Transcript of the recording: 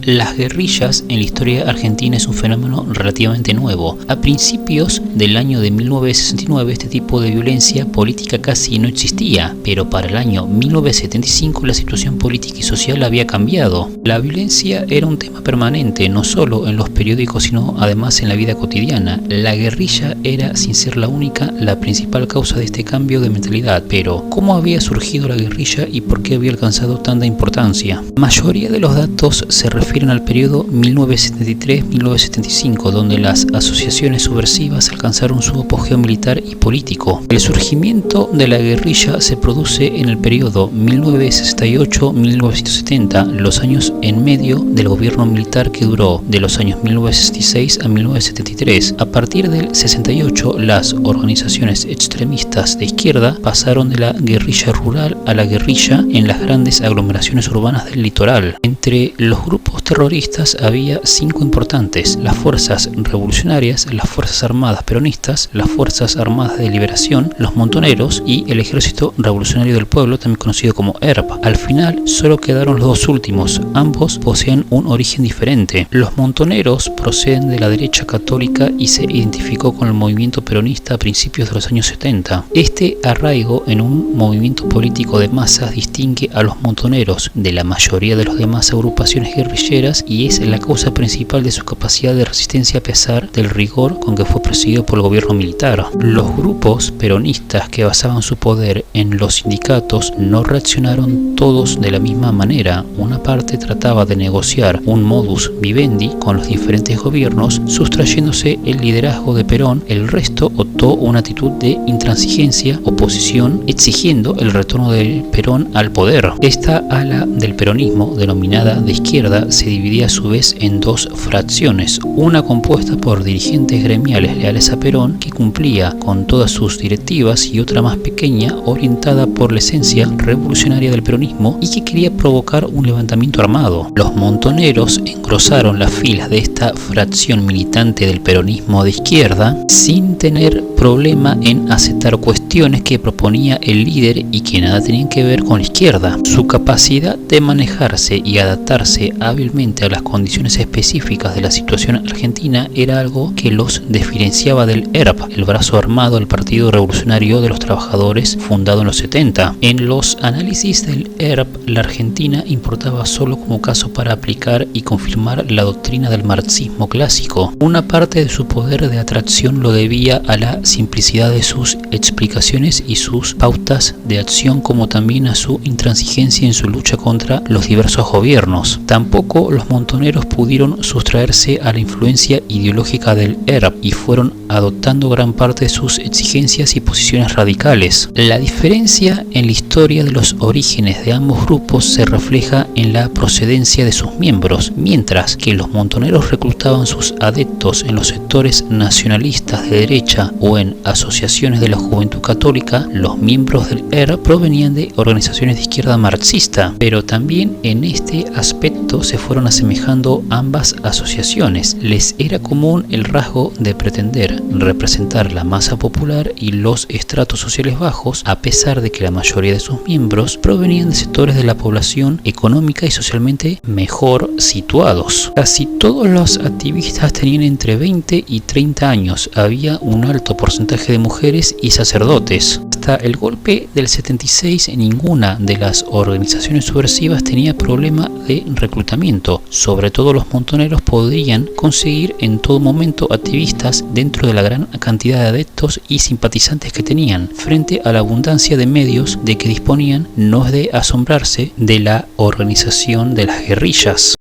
Las guerrillas en la historia argentina es un fenómeno relativamente nuevo. A principios del año de 1969 este tipo de violencia política casi no existía, pero para el año 1975 la situación política y social había cambiado. La violencia era un tema permanente, no solo en los periódicos sino además en la vida cotidiana. La guerrilla era, sin ser la única, la principal causa de este cambio de mentalidad. Pero, ¿cómo había surgido la guerrilla y por qué había alcanzado tanta importancia? La mayoría de los datos se refieren al periodo 1973-1975, donde las asociaciones subversivas alcanzaron su apogeo militar y político. El surgimiento de la guerrilla se produce en el periodo 1968-1970, los años en medio del gobierno militar que duró de los años 1966 a 1973. A partir del 68, las organizaciones extremistas de izquierda pasaron de la guerrilla rural a la guerrilla en las grandes aglomeraciones urbanas del litoral. Entre los grupos terroristas había 5 importantes: las fuerzas revolucionarias, las fuerzas armadas peronistas, las fuerzas armadas de liberación, los montoneros y el ejército revolucionario del pueblo, también conocido como ERP. Al final solo quedaron los dos últimos, ambos poseen un origen diferente. Los montoneros proceden de la derecha católica y se identificó con el movimiento peronista a principios de los años 70. Este arraigo en un movimiento político de masas distingue a los montoneros de la mayoría de las demás agrupaciones guerrilleras y es la causa principal de su capacidad de resistencia a pesar del rigor con que fue presidido por el gobierno militar. Los grupos peronistas que basaban su poder en los sindicatos no reaccionaron todos de la misma manera. Una parte trataba de negociar un modus vivendi con los diferentes gobiernos, sustrayéndose el liderazgo de Perón. El resto optó una actitud de intransigencia, oposición, exigiendo el retorno de Perón al poder. Esta ala del peronismo, denominada de izquierda, se dividía a su vez en dos fracciones, una compuesta por dirigentes gremiales leales a Perón que cumplía con todas sus directivas y otra más pequeña orientada por la esencia revolucionaria del peronismo y que quería provocar un levantamiento armado. Los montoneros engrosaron las filas de esta fracción militante del peronismo de izquierda sin tener problema en aceptar cuestiones que proponía el líder y que nada tenían que ver con la izquierda. Su capacidad de manejarse y adaptarse hábilmente a las condiciones específicas de la situación argentina era algo que los diferenciaba del ERP, el brazo armado del Partido Revolucionario de los Trabajadores, fundado en los 70. En los análisis del ERP, la Argentina importaba solo como caso para aplicar y confirmar la doctrina del marxismo clásico. Una parte de su poder de atracción lo debía a la simplicidad de sus explicaciones y sus pautas de acción, como también a su intransigencia en su lucha contra los diversos gobiernos. Tampoco los montoneros pudieron sustraerse a la influencia ideológica del ERP y fueron adoptando gran parte de sus exigencias y posiciones radicales. La diferencia en la historia de los orígenes de ambos grupos se refleja en la procedencia de sus miembros. Mientras que los montoneros reclutaban sus adeptos en los sectores nacionalistas de derecha o en asociaciones de la juventud católica, los miembros del ERP provenían de organizaciones de izquierda marxista, pero también en este aspecto se fueron asemejando ambas asociaciones. Les era común el rasgo de pretender representar la masa popular y los estratos sociales bajos, a pesar de que la mayoría de sus miembros provenían de sectores de la población económica y socialmente mejor situados. Casi todos los activistas tenían entre 20 y 30 años. Había un alto porcentaje de mujeres y sacerdotes. Hasta el golpe del 76, ninguna de las organizaciones subversivas tenía problema de reclutamiento. Sobre todo los montoneros podrían conseguir en todo momento activistas dentro de la gran cantidad de adeptos y simpatizantes que tenían. Frente a la abundancia de medios de que disponían, no es de asombrarse de la organización de las guerrillas.